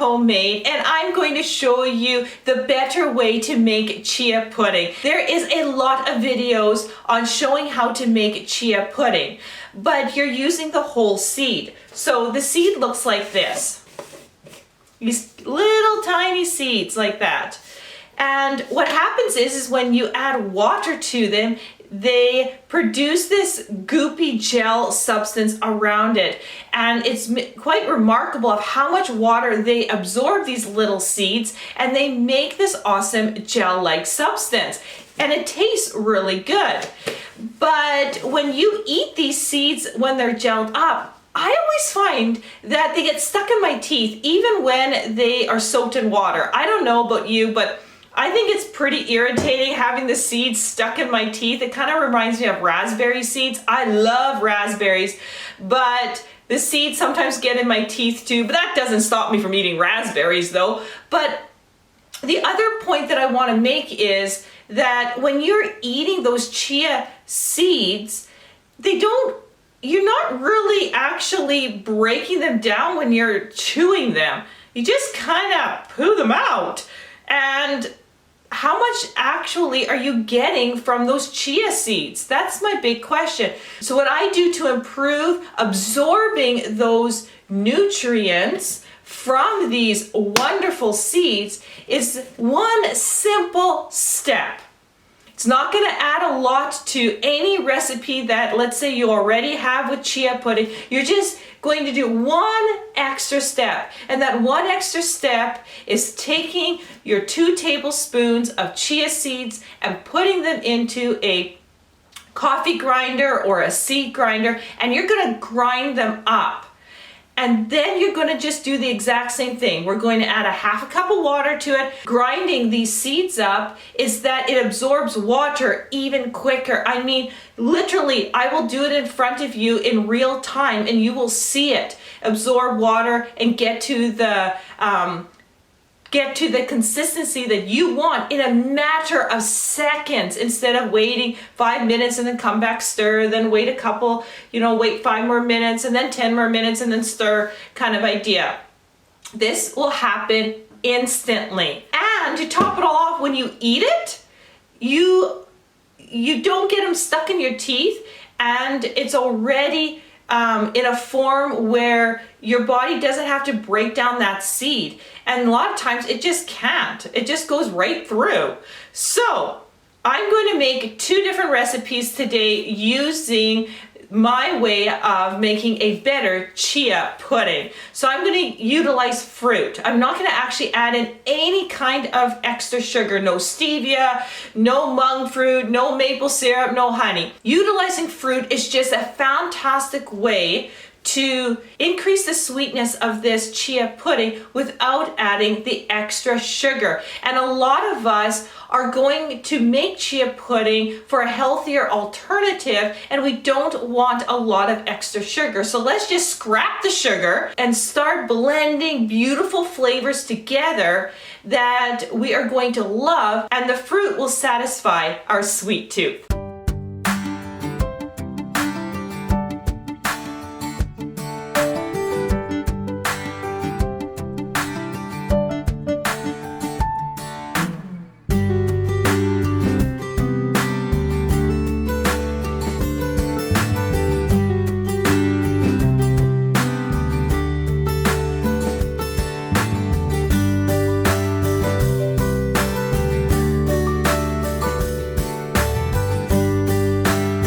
Homemade, and I'm going to show you the better way to make chia pudding. There is a lot of videos on showing how to make chia pudding, but you're using the whole seed. So the seed looks like this. These little tiny seeds like that. And what happens is when you add water to them, they produce this goopy gel substance around it, and it's quite remarkable of how much water they absorb, these little seeds, and they make this awesome gel-like substance, and it tastes really good. But when you eat these seeds when they're gelled up, I always find that they get stuck in my teeth even when they are soaked in water. I don't know about you, but I think it's pretty irritating having the seeds stuck in my teeth. It kind of reminds me of raspberry seeds. I love raspberries, but the seeds sometimes get in my teeth too, but that doesn't stop me from eating raspberries though. But the other point that I want to make is that when you're eating those chia seeds, you're not really actually breaking them down when you're chewing them. You just kind of poo them out. And how much actually are you getting from those chia seeds? That's my big question. So what I do to improve absorbing those nutrients from these wonderful seeds is one simple step. It's not going to add a lot to any recipe that, let's say, you already have with chia pudding. You're just going to do one extra step. And that one extra step is taking your 2 tablespoons of chia seeds and putting them into a coffee grinder or a seed grinder, and you're going to grind them up. And then you're going to just do the exact same thing. We're going to add a half a cup of water to it. Grinding these seeds up is that it absorbs water even quicker. I mean, literally, I will do it in front of you in real time and you will see it absorb water and get to the consistency that you want in a matter of seconds, instead of waiting 5 minutes and then come back, stir, then wait a couple, wait 5 more minutes and then 10 more minutes and then stir kind of idea. This will happen instantly. And to top it all off, when you eat it, you don't get them stuck in your teeth, and it's already in a form where your body doesn't have to break down that seed. And a lot of times it just can't. It just goes right through. So I'm going to make 2 different recipes today using my way of making a better chia pudding. So I'm going to utilize fruit. I'm not going to actually add in any kind of extra sugar, no stevia, no monk fruit, no maple syrup, no honey. Utilizing fruit is just a fantastic way to increase the sweetness of this chia pudding without adding the extra sugar. And a lot of us are going to make chia pudding for a healthier alternative, and we don't want a lot of extra sugar. So let's just scrap the sugar and start blending beautiful flavors together that we are going to love, and the fruit will satisfy our sweet tooth.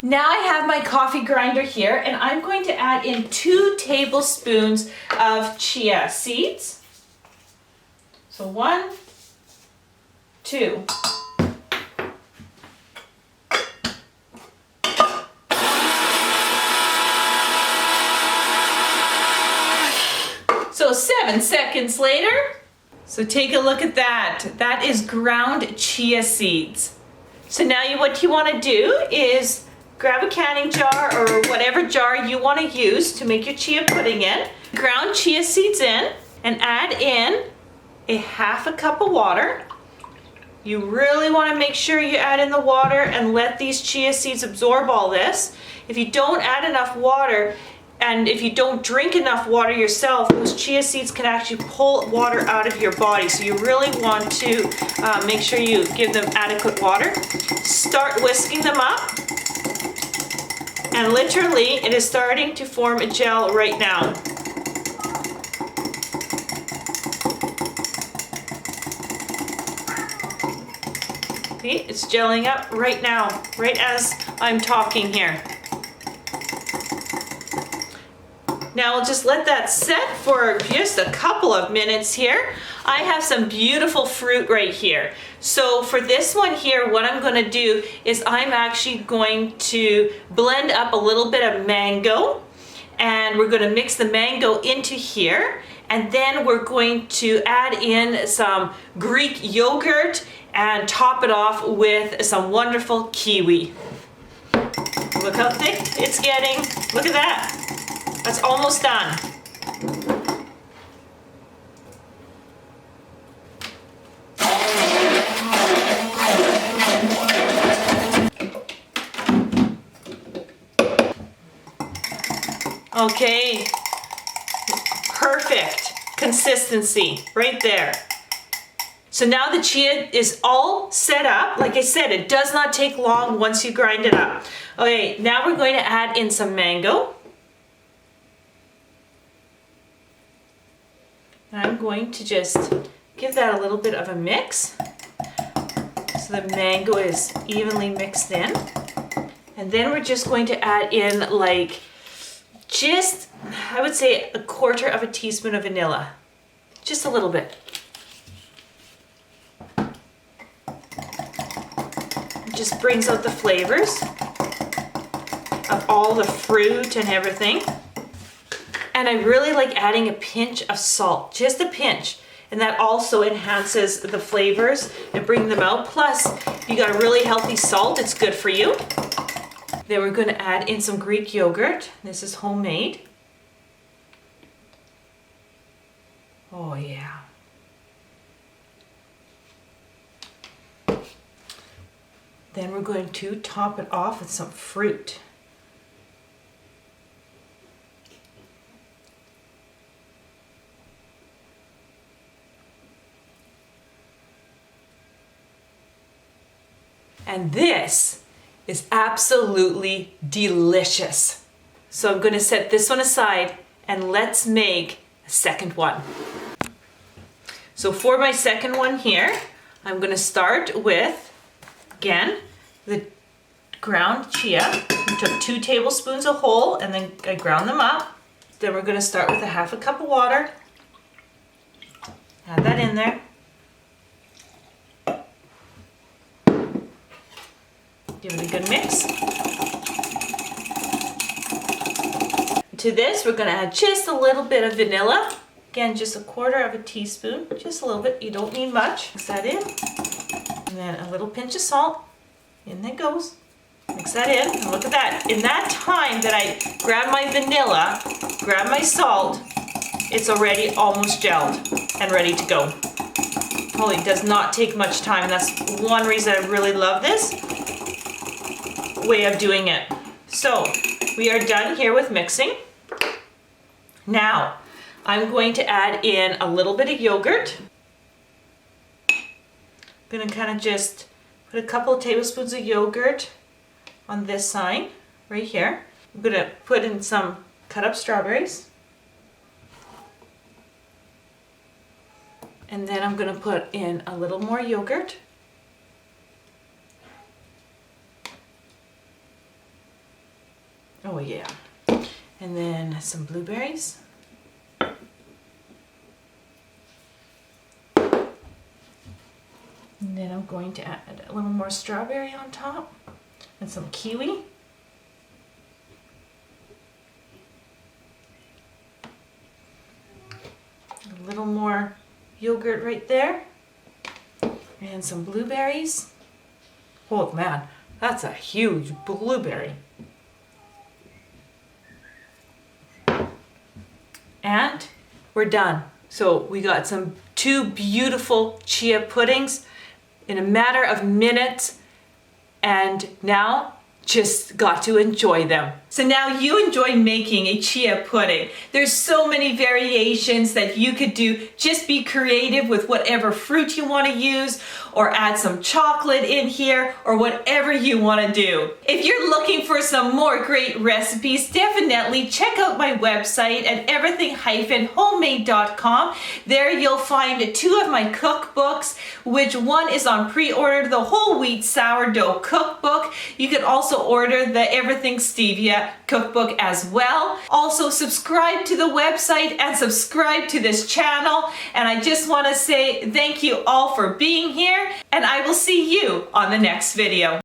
Now I have my coffee grinder here, and I'm going to add in 2 tablespoons of chia seeds. So 1, 2. So 7 seconds later. So take a look at that. That is ground chia seeds. So now what you want to do is grab a canning jar or whatever jar you want to use to make your chia pudding in. Ground chia seeds in and add in a half a cup of water. You really want to make sure you add in the water and let these chia seeds absorb all this. If you don't add enough water, And if you don't drink enough water yourself, those chia seeds can actually pull water out of your body. So you really want to make sure you give them adequate water. Start whisking them up. And literally, it is starting to form a gel right now. See, it's gelling up right now, right as I'm talking here. Now we'll just let that set for just a couple of minutes here. I have some beautiful fruit right here. So for this one here, what I'm going to do is I'm actually going to blend up a little bit of mango, and we're going to mix the mango into here, and then we're going to add in some Greek yogurt and top it off with some wonderful kiwi. Look how thick it's getting. Look at that. That's almost done. Okay, perfect consistency right there. So now the chia is all set up. Like I said, it does not take long once you grind it up. Okay, now we're going to add in some mango. I'm going to just give that a little bit of a mix so the mango is evenly mixed in. And then we're just going to add in like just, I would say, 1/4 of a teaspoon of vanilla. Just a little bit. It just brings out the flavors of all the fruit and everything. And I really like adding a pinch of salt, just a pinch. And that also enhances the flavors and bring them out. Plus, you got a really healthy salt, it's good for you. Then we're going to add in some Greek yogurt. This is homemade. Oh yeah. Then we're going to top it off with some fruit. And this is absolutely delicious. So I'm going to set this one aside and let's make a second one. So for my second one here, I'm going to start with, again, the ground chia. I took 2 tablespoons of whole and then I ground them up. Then we're going to start with a 1/2 cup of water. Add that in there. Give it a good mix. To this, we're going to add just a little bit of vanilla. Again, just 1/4 of a teaspoon, just a little bit. You don't need much. Mix that in. And then a little pinch of salt. In that goes. Mix that in. And look at that. In that time that I grab my vanilla, grab my salt, it's already almost gelled and ready to go. Holy, it does not take much time. And that's one reason I really love this way of doing it. So we are done here with mixing. Now I'm going to add in a little bit of yogurt. I'm going to kind of just put a couple of tablespoons of yogurt on this side right here. I'm going to put in some cut up strawberries. And then I'm going to put in a little more yogurt. Oh yeah. And then some blueberries. And then I'm going to add a little more strawberry on top and some kiwi. A little more yogurt right there. And some blueberries. Oh man, that's a huge blueberry. And we're done. So we got some 2 beautiful chia puddings in a matter of minutes, and now just got to enjoy them. So now you enjoy making a chia pudding. There's so many variations that you could do. Just be creative with whatever fruit you want to use, or add some chocolate in here, or whatever you want to do. If you're looking for some more great recipes, definitely check out my website at everything-homemade.com. There you'll find 2 of my cookbooks, which one is on pre-order, the whole wheat sourdough cookbook. You can also order the Everything Stevia cookbook as well. Also subscribe to the website and subscribe to this channel. And I just want to say thank you all for being here, and I will see you on the next video.